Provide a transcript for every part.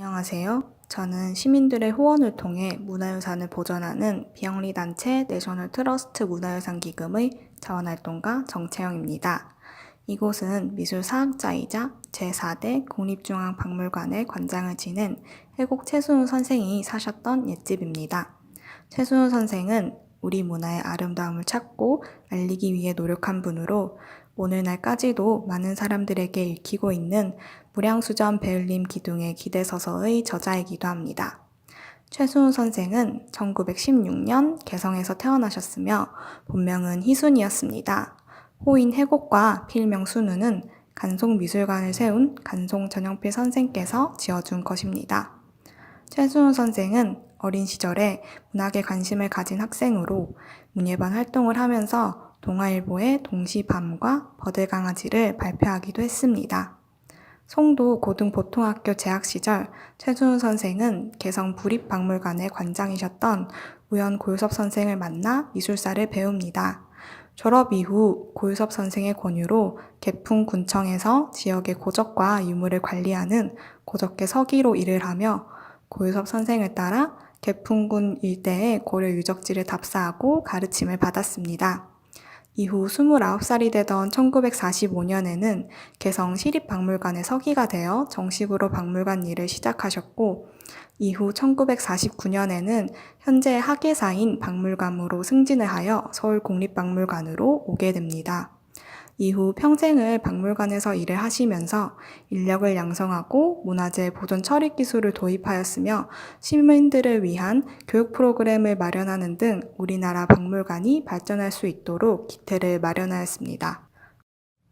안녕하세요. 저는 시민들의 후원을 통해 문화유산을 보존하는 비영리단체 내셔널 트러스트 문화유산 기금의 자원활동가 정채영입니다. 이곳은 미술사학자이자 제4대 국립중앙박물관의 관장을 지낸 해곡 최순우 선생이 사셨던 옛집입니다. 최순우 선생은 우리 문화의 아름다움을 찾고 알리기 위해 노력한 분으로 오늘날까지도 많은 사람들에게 읽히고 있는 무량수전 배울림 기둥의 기대서서의 저자이기도 합니다. 최순우 선생은 1916년 개성에서 태어나셨으며 본명은 희순이었습니다. 호인 해곡과 필명 순우는 간송미술관을 세운 간송전영필 선생께서 지어준 것입니다. 최순우 선생은 어린 시절에 문학에 관심을 가진 학생으로 문예반 활동을 하면서 동아일보의 동시밤과 버들강아지를 발표하기도 했습니다. 송도 고등보통학교 재학 시절 최순우 선생은 개성 부립박물관의 관장이셨던 우연 고유섭 선생을 만나 미술사를 배웁니다. 졸업 이후 고유섭 선생의 권유로 개풍군청에서 지역의 고적과 유물을 관리하는 고적계 서기로 일을 하며 고유섭 선생을 따라 개풍군 일대의 고려 유적지를 답사하고 가르침을 받았습니다. 이후 29살이 되던 1945년에는 개성 시립박물관의 서기가 되어 정식으로 박물관 일을 시작하셨고, 이후 1949년에는 현재 학예사인 박물감으로 승진을 하여 서울국립박물관으로 오게 됩니다. 이후 평생을 박물관에서 일을 하시면서 인력을 양성하고 문화재 보존 처리 기술을 도입하였으며 시민들을 위한 교육 프로그램을 마련하는 등 우리나라 박물관이 발전할 수 있도록 기틀을 마련하였습니다.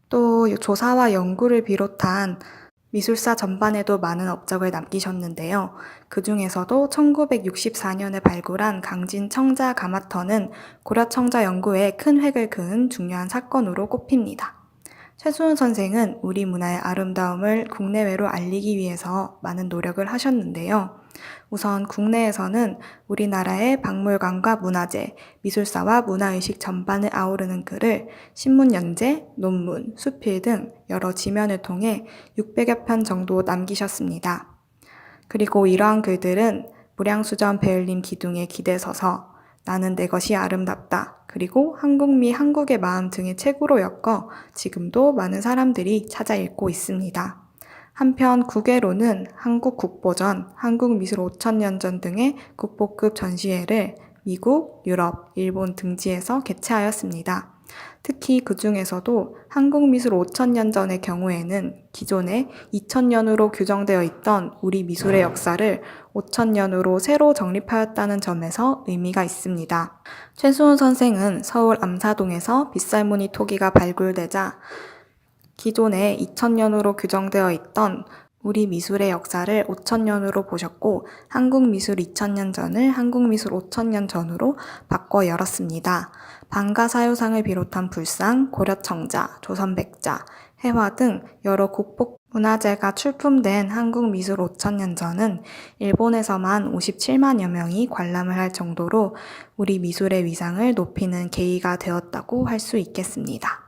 또 조사와 연구를 비롯한 미술사 전반에도 많은 업적을 남기셨는데요. 그 중에서도 1964년에 발굴한 강진 청자 가마터는 고려 청자 연구에 큰 획을 그은 중요한 사건으로 꼽힙니다. 최순우 선생은 우리 문화의 아름다움을 국내외로 알리기 위해서 많은 노력을 하셨는데요. 우선 국내에서는 우리나라의 박물관과 문화재, 미술사와 문화의식 전반을 아우르는 글을 신문 연재, 논문, 수필 등 여러 지면을 통해 600여 편 정도 남기셨습니다. 그리고 이러한 글들은 무량수전 배울림 기둥의 기대서서, 나는 내 것이 아름답다, 그리고 한국미 한국의 마음 등의 책으로 엮어 지금도 많은 사람들이 찾아 읽고 있습니다. 한편 국외로는 한국국보전, 한국미술 5천년 전 등의 국보급 전시회를 미국, 유럽, 일본 등지에서 개최하였습니다. 특히 그 중에서도 한국미술 5천년 전의 경우에는 기존에 2000년으로 규정되어 있던 우리 미술의 역사를 5000년으로 새로 정립하였다는 점에서 의미가 있습니다. 최순우 선생은 서울 암사동에서 빗살무늬 토기가 발굴되자 기존에 2000년으로 규정되어 있던 우리 미술의 역사를 5000년으로 보셨고 한국미술 2000년 전을 한국미술 5000년 전으로 바꿔 열었습니다. 방가사유상을 비롯한 불상, 고려청자, 조선백자, 해화 등 여러 국보 문화재가 출품된 한국미술 5000년 전은 일본에서만 57만여 명이 관람을 할 정도로 우리 미술의 위상을 높이는 계기가 되었다고 할 수 있겠습니다.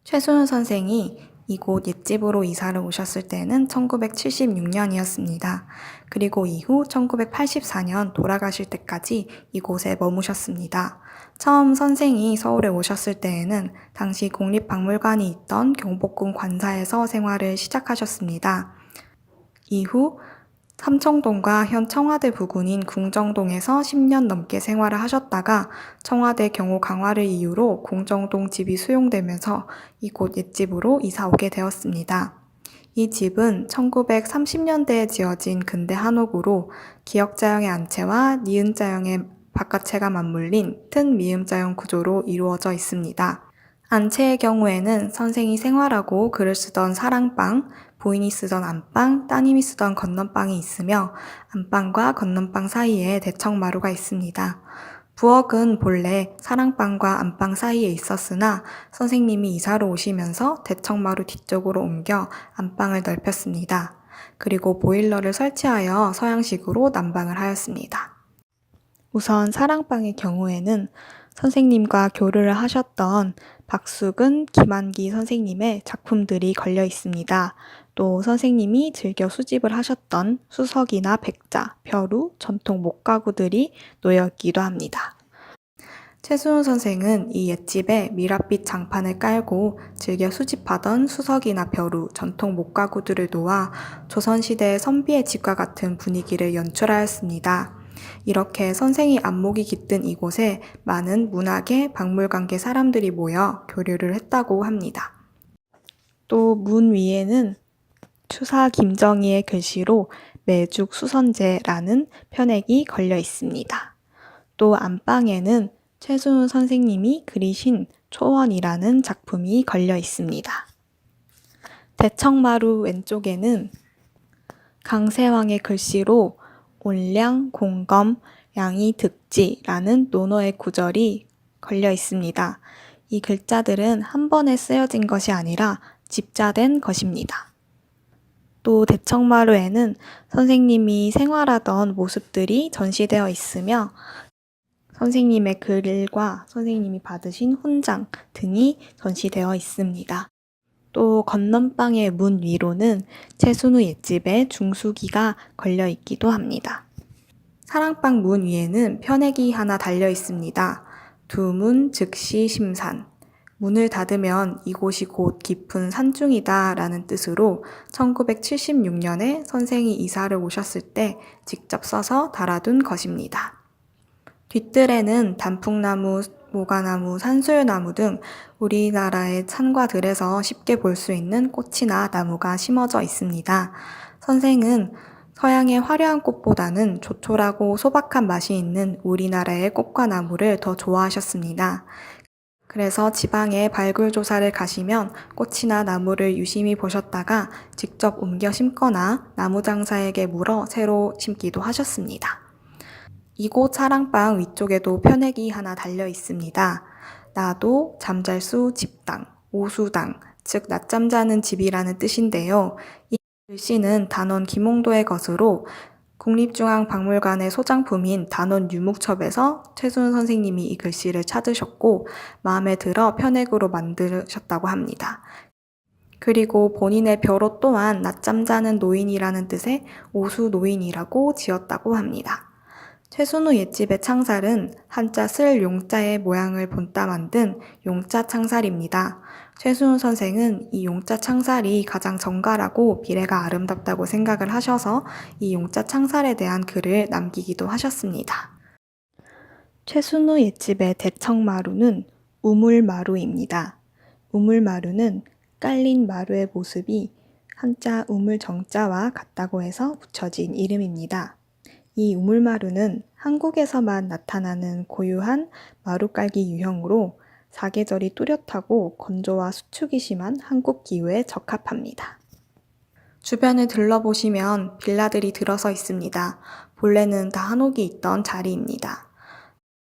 최순우 선생이 이곳 옛집으로 이사를 오셨을 때는 1976년이었습니다. 그리고 이후 1984년 돌아가실 때까지 이곳에 머무셨습니다. 처음 선생이 서울에 오셨을 때에는 당시 국립박물관이 있던 경복궁 관사에서 생활을 시작하셨습니다. 이후 삼청동과 현 청와대 부근인 궁정동에서 10년 넘게 생활을 하셨다가 청와대 경호 강화를 이유로 궁정동 집이 수용되면서 이곳 옛집으로 이사 오게 되었습니다. 이 집은 1930년대에 지어진 근대 한옥으로 기역자형의 안채와 니은자형의 바깥채가 맞물린 튼 미음자형 구조로 이루어져 있습니다. 안채의 경우에는 선생이 생활하고 글을 쓰던 사랑방, 부인이 쓰던 안방, 따님이 쓰던 건넌방이 있으며 안방과 건넌방 사이에 대청마루가 있습니다. 부엌은 본래 사랑방과 안방 사이에 있었으나 선생님이 이사로 오시면서 대청마루 뒤쪽으로 옮겨 안방을 넓혔습니다. 그리고 보일러를 설치하여 서양식으로 난방을 하였습니다. 우선 사랑방의 경우에는 선생님과 교류를 하셨던 박수근, 김한기 선생님의 작품들이 걸려 있습니다. 또 선생님이 즐겨 수집을 하셨던 수석이나 백자, 벼루, 전통 목가구들이 놓여 있기도 합니다. 최순우 선생은 이 옛집에 미랏빛 장판을 깔고 즐겨 수집하던 수석이나 벼루, 전통 목가구들을 놓아 조선시대의 선비의 집과 같은 분위기를 연출하였습니다. 이렇게 선생이 안목이 깃든 이곳에 많은 문학계, 박물관계 사람들이 모여 교류를 했다고 합니다. 또 문 위에는 추사 김정희의 글씨로 매죽 수선제라는 편액이 걸려 있습니다. 또 안방에는 최순우 선생님이 그리신 초원이라는 작품이 걸려 있습니다. 대청마루 왼쪽에는 강세왕의 글씨로 온량, 공검, 양이 득지라는 논어의 구절이 걸려 있습니다. 이 글자들은 한 번에 쓰여진 것이 아니라 집자된 것입니다. 또 대청마루에는 선생님이 생활하던 모습들이 전시되어 있으며 선생님의 글과 선생님이 받으신 훈장 등이 전시되어 있습니다. 또 건넌방의 문 위로는 최순우 옛집의 중수기가 걸려 있기도 합니다. 사랑방 문 위에는 편액이 하나 달려 있습니다. 두문 즉시 심산. 문을 닫으면 이곳이 곧 깊은 산중이다 라는 뜻으로 1976년에 선생이 이사를 오셨을 때 직접 써서 달아둔 것입니다. 뒷뜰에는 단풍나무, 모가나무, 산수유나무 등 우리나라의 산과 들에서 쉽게 볼 수 있는 꽃이나 나무가 심어져 있습니다. 선생은 서양의 화려한 꽃보다는 조촐하고 소박한 맛이 있는 우리나라의 꽃과 나무를 더 좋아하셨습니다. 그래서 지방에 발굴 조사를 가시면 꽃이나 나무를 유심히 보셨다가 직접 옮겨 심거나 나무 장사에게 물어 새로 심기도 하셨습니다. 이곳 사랑방 위쪽에도 편액이 하나 달려 있습니다. 나도 잠잘수 집당, 오수당, 즉 낮잠 자는 집이라는 뜻인데요. 이 글씨는 단원 김홍도의 것으로 국립중앙박물관의 소장품인 단원 유목첩에서 최순우 선생님이 이 글씨를 찾으셨고 마음에 들어 편액으로 만드셨다고 합니다. 그리고 본인의 벼로 또한 낮잠 자는 노인이라는 뜻의 오수노인이라고 지었다고 합니다. 최순우 옛집의 창살은 한자 쓸 용자의 모양을 본따 만든 용자 창살입니다. 최순우 선생은 이 용자 창살이 가장 정갈하고 미래가 아름답다고 생각을 하셔서 이 용자 창살에 대한 글을 남기기도 하셨습니다. 최순우 옛집의 대청마루는 우물마루입니다. 우물마루는 깔린 마루의 모습이 한자 우물정자와 같다고 해서 붙여진 이름입니다. 이 우물마루는 한국에서만 나타나는 고유한 마루깔기 유형으로 사계절이 뚜렷하고 건조와 수축이 심한 한국 기후에 적합합니다. 주변을 둘러보시면 빌라들이 들어서 있습니다. 본래는 다 한옥이 있던 자리입니다.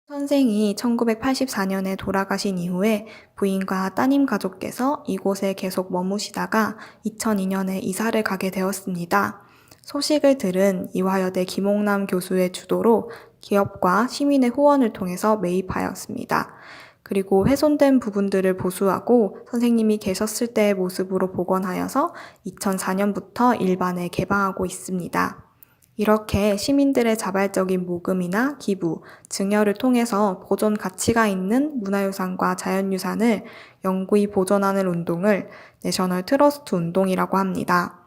선생이 1984년에 돌아가신 이후에 부인과 따님 가족께서 이곳에 계속 머무시다가 2002년에 이사를 가게 되었습니다. 소식을 들은 이화여대 김홍남 교수의 주도로 기업과 시민의 후원을 통해서 매입하였습니다. 그리고 훼손된 부분들을 보수하고 선생님이 계셨을 때의 모습으로 복원하여서 2004년부터 일반에 개방하고 있습니다. 이렇게 시민들의 자발적인 모금이나 기부, 증여를 통해서 보존 가치가 있는 문화유산과 자연유산을 영구히 보존하는 운동을 내셔널 트러스트 운동이라고 합니다.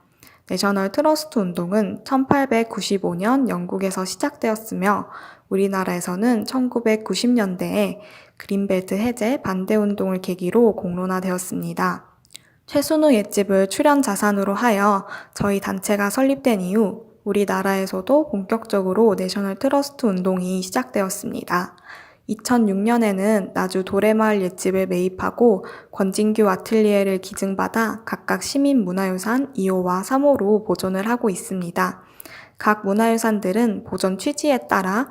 내셔널 트러스트 운동은 1895년 영국에서 시작되었으며 우리나라에서는 1990년대에 그린벨트 해제 반대 운동을 계기로 공론화되었습니다. 최순우 옛집을 출연 자산으로 하여 저희 단체가 설립된 이후 우리나라에서도 본격적으로 내셔널 트러스트 운동이 시작되었습니다. 2006년에는 나주 도래마을 옛집을 매입하고 권진규 아틀리에를 기증받아 각각 시민문화유산 2호와 3호로 보존을 하고 있습니다. 각 문화유산들은 보존 취지에 따라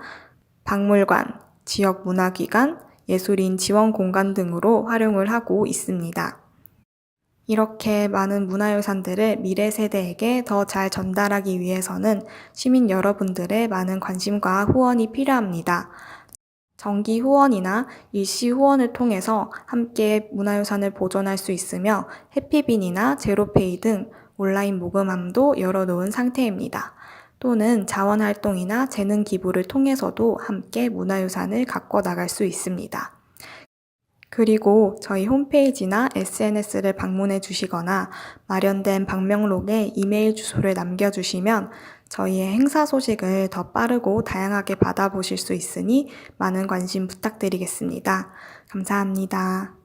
박물관, 지역문화기관, 예술인 지원공간 등으로 활용을 하고 있습니다. 이렇게 많은 문화유산들을 미래 세대에게 더 잘 전달하기 위해서는 시민 여러분들의 많은 관심과 후원이 필요합니다. 정기 후원이나 일시 후원을 통해서 함께 문화유산을 보존할 수 있으며 해피빈이나 제로페이 등 온라인 모금함도 열어놓은 상태입니다. 또는 자원활동이나 재능 기부를 통해서도 함께 문화유산을 가꿔 나갈 수 있습니다. 그리고 저희 홈페이지나 SNS를 방문해 주시거나 마련된 방명록에 이메일 주소를 남겨주시면 저희의 행사 소식을 더 빠르고 다양하게 받아보실 수 있으니 많은 관심 부탁드리겠습니다. 감사합니다.